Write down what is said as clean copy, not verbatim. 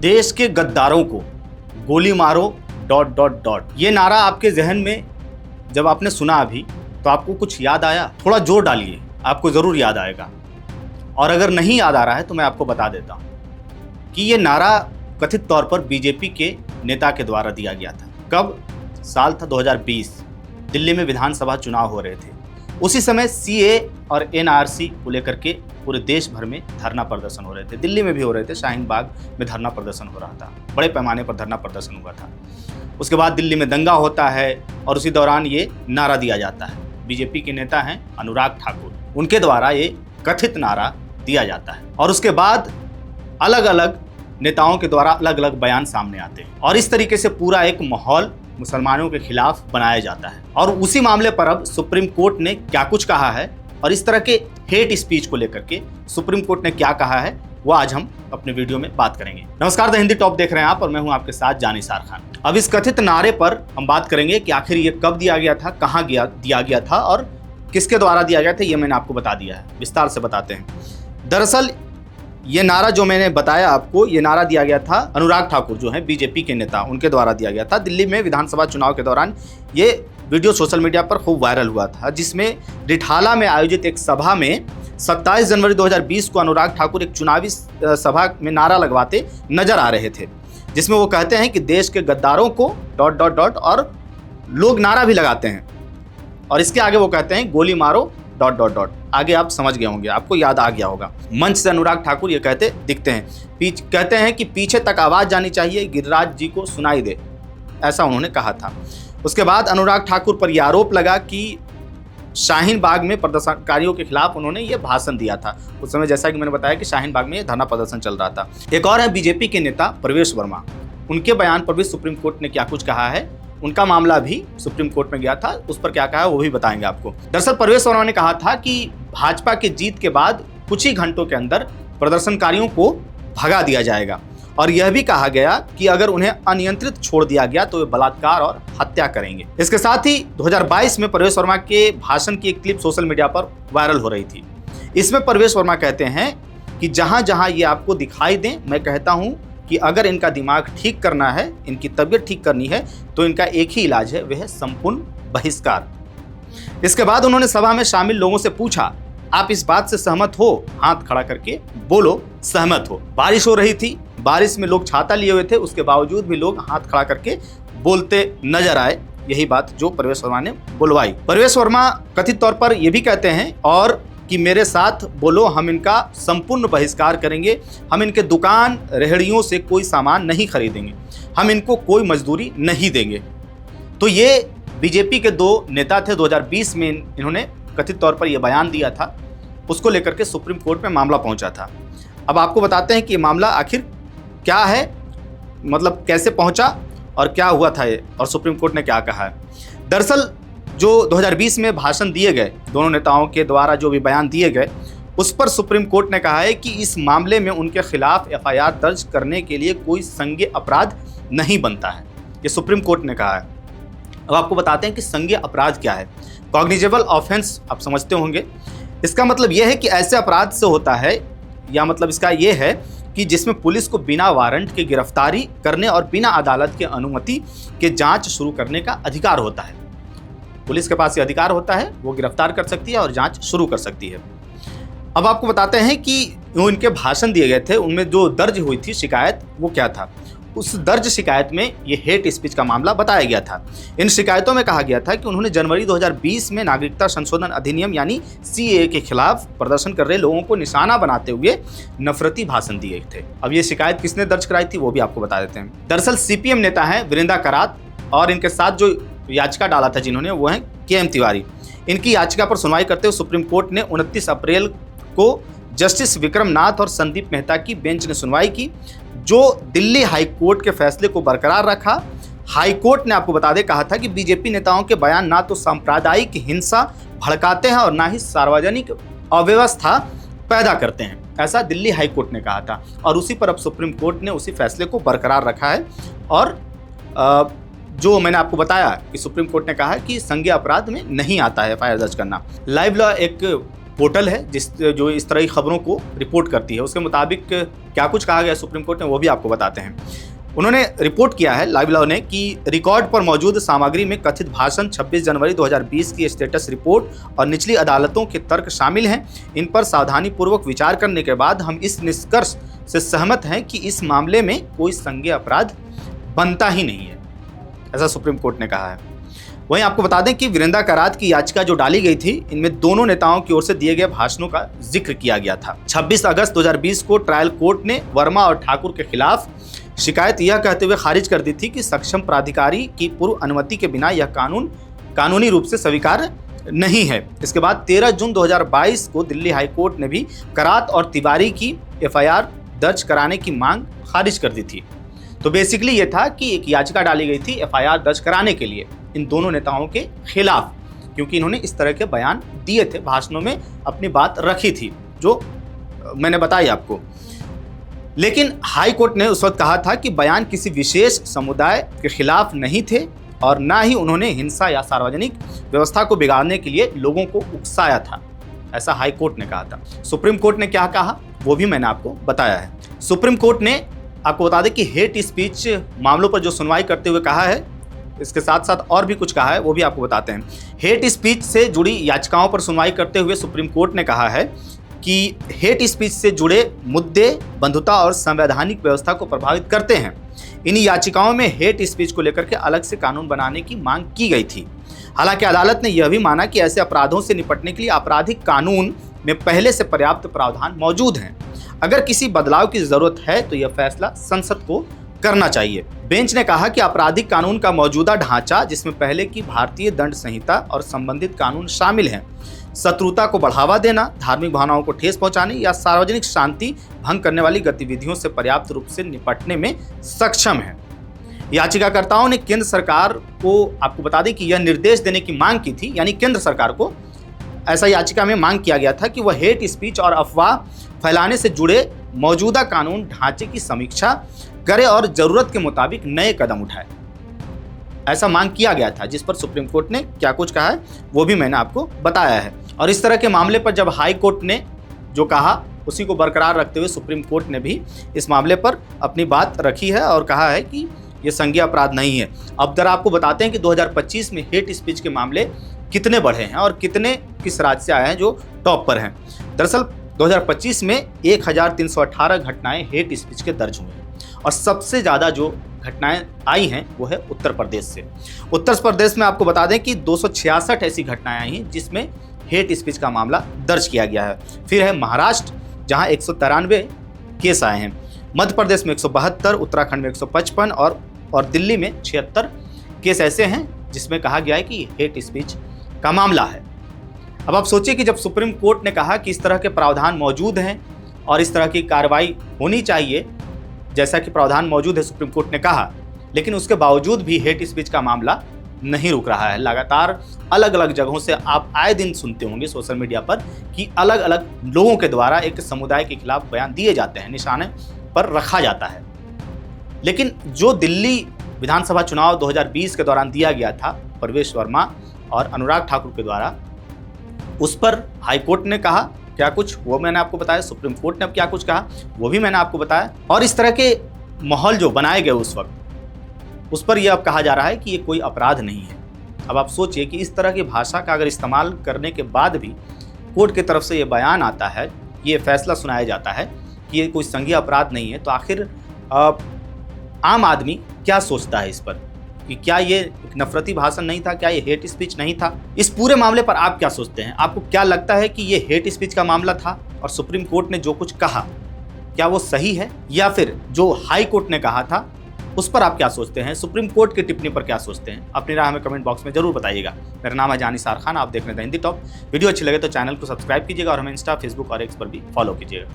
देश के गद्दारों को गोली मारो ... ये नारा आपके जहन में जब आपने सुना अभी तो आपको कुछ याद आया? थोड़ा जोर डालिए, आपको ज़रूर याद आएगा। और अगर नहीं याद आ रहा है तो मैं आपको बता देता हूँ कि ये नारा कथित तौर पर बीजेपी के नेता के द्वारा दिया गया था। कब? साल था 2020। दिल्ली में विधानसभा चुनाव हो रहे थे। उसी समय सीए और एनआरसी को लेकर के पूरे देश भर में धरना प्रदर्शन हो रहे थे। दिल्ली में भी हो रहे थे, शाहीन बाग में धरना प्रदर्शन हो रहा था, बड़े पैमाने पर धरना प्रदर्शन हुआ था। उसके बाद दिल्ली में दंगा होता है और उसी दौरान ये नारा दिया जाता है। बीजेपी के नेता हैं अनुराग ठाकुर, उनके द्वारा ये कथित नारा दिया जाता है और उसके बाद अलग अलग नेताओं के द्वारा अलग अलग बयान सामने आते हैं और इस तरीके से पूरा एक माहौल मुसलमानों के खिलाफ बनाया जाता है। और उसी मामले पर अब सुप्रीम कोर्ट ने क्या कुछ कहा है और इस तरह के हेट स्पीच को लेकर के सुप्रीम कोर्ट ने क्या कहा है वो आज हम अपने वीडियो में बात करेंगे। नमस्कार, द हिंदी टॉप देख रहे हैं आप और मैं हूं आपके साथ जानिसार खान। अब इस कथित नारे पर हम बात करेंगे कि आखिर ये कब दिया गया था, कहां दिया गया था और किसके द्वारा दिया गया था। ये मैंने आपको बता दिया है, विस्तार से बताते हैं। दरअसल ये नारा जो मैंने बताया आपको, ये नारा दिया गया था अनुराग ठाकुर जो हैं बीजेपी के नेता, उनके द्वारा दिया गया था। दिल्ली में विधानसभा चुनाव के दौरान ये वीडियो सोशल मीडिया पर खूब वायरल हुआ था, जिसमें रिठाला में आयोजित एक सभा में 27 जनवरी 2020 को अनुराग ठाकुर एक चुनावी सभा में नारा लगवाते नजर आ रहे थे, जिसमें वो कहते हैं कि देश के गद्दारों को ... और लोग नारा भी लगाते हैं और इसके आगे वो कहते हैं गोली मारो ... आगे आप समझ गए होंगे, आपको याद आ गया होगा। मंच से अनुराग ठाकुर ये कहते दिखते हैं, कहते हैं कि पीछे तक आवाज जानी चाहिए, गिरिराज जी को सुनाई दे, ऐसा उन्होंने कहा था। उसके बाद अनुराग ठाकुर पर यह आरोप लगा कि शाहीन बाग में प्रदर्शनकारियों के खिलाफ उन्होंने ये भाषण दिया था। उस समय जैसा कि मैंने बताया कि शाहीन बाग में ये धरना प्रदर्शन चल रहा था। एक और है बीजेपी के नेता प्रवेश वर्मा, उनके बयान पर भी सुप्रीम कोर्ट ने क्या कुछ कहा है। उनका मामला भी सुप्रीम कोर्ट में गया था, उस पर क्या कहा है वो भी बताएंगे आपको। दरअसल प्रवेश वर्मा ने कहा था कि भाजपा के जीत के बाद कुछ ही घंटों के अंदर प्रदर्शनकारियों को भगा दिया जाएगा और यह भी कहा गया कि अगर उन्हें अनियंत्रित छोड़ दिया गया तो वे बलात्कार और हत्या करेंगे। इसके साथ ही 2022 में प्रवेश वर्मा के भाषण की एक क्लिप सोशल मीडिया पर वायरल हो रही थी। इसमें प्रवेश वर्मा कहते हैं कि जहां जहां ये आपको दिखाई दें, मैं कहता हूं कि अगर इनका दिमाग ठीक करना है, इनकी तबीयत ठीक करनी है तो इनका एक ही इलाज है, वह है संपूर्ण बहिष्कार। इसके बाद उन्होंने सभा में शामिल लोगों से पूछा, आप इस बात से सहमत हो? हाथ खड़ा करके बोलो सहमत हो। बारिश हो रही थी, बारिश में लोग छाता लिए हुए थे, उसके बावजूद भी लोग हाथ खड़ा करके बोलते नजर आए। यही बात जो प्रवेश वर्मा ने बुलवाई। प्रवेश वर्मा कथित तौर पर यह भी कहते हैं और कि मेरे साथ बोलो, हम इनका संपूर्ण बहिष्कार करेंगे, हम इनके दुकान रेहड़ियों से कोई सामान नहीं खरीदेंगे, हम इनको कोई मजदूरी नहीं देंगे। तो ये बीजेपी के दो नेता थे। 2020 में इन्होंने कथित तौर पर यह बयान दिया था, उसको लेकर के सुप्रीम कोर्ट में मामला पहुंचा था। अब आपको बताते हैं कि ये मामला आखिर क्या है, मतलब कैसे पहुंचा और क्या हुआ था ये, और सुप्रीम कोर्ट ने क्या कहा है। दरअसल जो 2020 में भाषण दिए गए, दोनों नेताओं के द्वारा जो भी बयान दिए गए, उस पर सुप्रीम कोर्ट ने कहा है कि इस मामले में उनके खिलाफ एफआईआर दर्ज करने के लिए कोई संज्ञेय अपराध नहीं बनता है, ये सुप्रीम कोर्ट ने कहा है। अब आपको बताते हैं कि संज्ञेय अपराध क्या है। कॉग्निजेबल ऑफेंस आप समझते होंगे, इसका मतलब यह है कि ऐसे अपराध से होता है, या मतलब इसका यह है कि जिसमें पुलिस को बिना वारंट के गिरफ्तारी करने और बिना अदालत के अनुमति के जांच शुरू करने का अधिकार होता है। पुलिस के पास ये अधिकार होता है, वो गिरफ्तार कर सकती है और जांच शुरू कर सकती है। अब आपको बताते हैं कि जो इनके भाषण दिए गए थे उनमें जो दर्ज हुई थी शिकायत, वो क्या था। उस दर्ज शिकायत में ये हेट स्पीच का मामला बताया गया था। इन शिकायतों में कहा गया था कि उन्होंने जनवरी 2020 में नागरिकता संशोधन अधिनियम यानी सीएए के खिलाफ प्रदर्शन कर रहे लोगों को निशाना बनाते हुए नफरती भाषण दिए थे। अब ये शिकायत किसने दर्ज कराई थी वो भी आपको बता देते हैं। दरअसल सीपीएम नेता हैं वीरेंद्र करात और इनके साथ जो याचिका डाला था जिन्होंने, वो हैं केएम तिवारी। इनकी याचिका पर सुनवाई करते हुए सुप्रीम कोर्ट ने 29 अप्रैल को जस्टिस विक्रम नाथ और संदीप मेहता की बेंच ने सुनवाई की, जो दिल्ली हाई कोर्ट के फैसले को बरकरार रखा। हाई कोर्ट ने आपको बता दें कहा था कि बीजेपी नेताओं के बयान ना तो सांप्रदायिक हिंसा भड़काते हैं और ना ही सार्वजनिक अव्यवस्था पैदा करते हैं, ऐसा दिल्ली हाई कोर्ट ने कहा था। और उसी पर अब सुप्रीम कोर्ट ने उसी फैसले को बरकरार रखा है और जो मैंने आपको बताया कि सुप्रीम कोर्ट ने कहा कि संज्ञेय अपराध में नहीं आता है एफआईआर दर्ज करना। लाइव लॉ एक पोर्टल है जो इस तरह की खबरों को रिपोर्ट करती है। उसके मुताबिक क्या कुछ कहा गया सुप्रीम कोर्ट ने वो भी आपको बताते हैं। उन्होंने रिपोर्ट किया है लाइव लॉ ने कि रिकॉर्ड पर मौजूद सामग्री में कथित भाषण 26 जनवरी 2020 की स्टेटस रिपोर्ट और निचली अदालतों के तर्क शामिल हैं। इन पर सावधानीपूर्वक विचार करने के बाद हम इस निष्कर्ष से सहमत हैं कि इस मामले में कोई संज्ञेय अपराध बनता ही नहीं है, ऐसा सुप्रीम कोर्ट ने कहा है। वहीं आपको बता दें कि वीरेंद्र करात की याचिका जो डाली गई थी, इनमें दोनों नेताओं की ओर से दिए गए भाषणों का जिक्र किया गया था। 26 अगस्त 2020 को ट्रायल कोर्ट ने वर्मा और ठाकुर के खिलाफ शिकायत यह कहते हुए खारिज कर दी थी कि सक्षम प्राधिकारी की पूर्व अनुमति के बिना यह कानूनी रूप से स्वीकार्य नहीं है। इसके बाद 13 जून 2022 को दिल्ली हाई कोर्ट ने भी करात और तिवारी की FIR दर्ज कराने की मांग खारिज कर दी थी। तो बेसिकली ये था कि एक याचिका डाली गई थी FIR दर्ज कराने के लिए इन दोनों नेताओं के खिलाफ, क्योंकि इन्होंने इस तरह के बयान दिए थे, भाषणों में अपनी बात रखी थी, जो मैंने बताई आपको। लेकिन हाई कोर्ट ने उस वक्त कहा था कि बयान किसी विशेष समुदाय के खिलाफ नहीं थे और ना ही उन्होंने हिंसा या सार्वजनिक व्यवस्था को बिगाड़ने के लिए लोगों को उकसाया था, ऐसा हाई कोर्ट ने कहा था। सुप्रीम कोर्ट ने क्या कहा वो भी मैंने आपको बताया है। सुप्रीम कोर्ट ने आपको बता दें कि हेट स्पीच मामलों पर जो सुनवाई करते हुए कहा है, इसके साथ साथ और भी कुछ कहा है, वो भी आपको बताते हैं। हेट स्पीच से जुड़ी याचिकाओं पर सुनवाई करते हुए सुप्रीम कोर्ट ने कहा है कि हेट स्पीच से जुड़े मुद्दे बंधुता और संवैधानिक व्यवस्था को प्रभावित करते हैं। इन याचिकाओं में हेट स्पीच को लेकर के अलग से कानून बनाने की मांग की गई थी। हालांकि अदालत ने यह भी माना कि ऐसे अपराधों से निपटने के लिए आपराधिक कानून में पहले से पर्याप्त प्रावधान मौजूद हैं। अगर किसी बदलाव की जरूरत है तो यह फैसला संसद को करना चाहिए। बेंच ने कहा कि आपराधिक कानून का मौजूदा ढांचा, जिसमें पहले की भारतीय दंड संहिता और संबंधित कानून शामिल हैं, शत्रुता को बढ़ावा देना, धार्मिक भावनाओं को ठेस पहुंचाने या सार्वजनिक शांति भंग करने वाली गतिविधियों से पर्याप्त रूप से निपटने में सक्षम है। याचिकाकर्ताओं ने केंद्र सरकार को आपको बता दें कि यह निर्देश देने की मांग की थी, यानी केंद्र सरकार को ऐसा याचिका में मांग किया गया था कि वह हेट स्पीच और अफवाह फैलाने से जुड़े मौजूदा कानून ढांचे की समीक्षा करे और जरूरत के मुताबिक नए कदम उठाए। ऐसा मांग किया गया था, जिस पर सुप्रीम कोर्ट ने क्या कुछ कहा है वो भी मैंने आपको बताया है। और इस तरह के मामले पर जब हाई कोर्ट ने जो कहा उसी को बरकरार रखते हुए सुप्रीम कोर्ट ने भी इस मामले पर अपनी बात रखी है और कहा है कि ये संज्ञेय अपराध नहीं है। अब जरा आपको बताते हैं कि 2025 में हेट स्पीच के मामले कितने बढ़े हैं और कितने किस राज्य से आए हैं जो टॉप पर हैं। दरअसल 2025 में 1318 घटनाएं हेट स्पीच के दर्ज हुए हैं और सबसे ज़्यादा जो घटनाएं आई हैं वो है उत्तर प्रदेश से। उत्तर प्रदेश में आपको बता दें कि 266 ऐसी घटनाएं आई हैं जिसमें हेट स्पीच का मामला दर्ज किया गया है। फिर है महाराष्ट्र, जहां 193 केस आए हैं। मध्य प्रदेश में 172, उत्तराखंड में 155 और दिल्ली में 76 केस ऐसे हैं जिसमें कहा गया है कि हेट स्पीच का मामला है। अब आप सोचिए कि जब सुप्रीम कोर्ट ने कहा कि इस तरह के प्रावधान मौजूद हैं और इस तरह की कार्रवाई होनी चाहिए, जैसा कि प्रावधान मौजूद है सुप्रीम कोर्ट ने कहा, लेकिन उसके बावजूद भी हेट स्पीच का मामला नहीं रुक रहा है। लगातार अलग अलग जगहों से आप आए दिन सुनते होंगे सोशल मीडिया पर कि अलग अलग लोगों के द्वारा एक समुदाय के खिलाफ बयान दिए जाते हैं, निशाने पर रखा जाता है। लेकिन जो दिल्ली विधानसभा चुनाव 2020 के दौरान दिया गया था प्रवेश वर्मा और अनुराग ठाकुर के द्वारा, उस पर हाई कोर्ट ने कहा क्या कुछ वो मैंने आपको बताया, सुप्रीम कोर्ट ने अब क्या कुछ कहा वो भी मैंने आपको बताया। और इस तरह के माहौल जो बनाए गए उस वक्त, उस पर यह अब कहा जा रहा है कि ये कोई अपराध नहीं है। अब आप सोचिए कि इस तरह की भाषा का अगर इस्तेमाल करने के बाद भी कोर्ट की तरफ से ये बयान आता है, ये फैसला सुनाया जाता है कि ये कोई संज्ञेय अपराध नहीं है, तो आखिर आम आदमी क्या सोचता है इस पर कि क्या ये एक नफरती भाषण नहीं था, क्या ये हेट स्पीच नहीं था? इस पूरे मामले पर आप क्या सोचते हैं? आपको क्या लगता है कि ये हेट स्पीच का मामला था और सुप्रीम कोर्ट ने जो कुछ कहा क्या वो सही है, या फिर जो हाई कोर्ट ने कहा था उस पर आप क्या सोचते हैं? सुप्रीम कोर्ट की टिप्पणी पर क्या सोचते हैं? अपनी राय हमें कमेंट बॉक्स में जरूर बताइएगा। मेरा नाम है जानिसार खान, आप देख रहे हैं हिंदी टॉप। वीडियो अच्छी लगे तो चैनल को सब्सक्राइब कीजिएगा और हमें इंस्टा, फेसबुक और एक्स पर भी फॉलो कीजिएगा।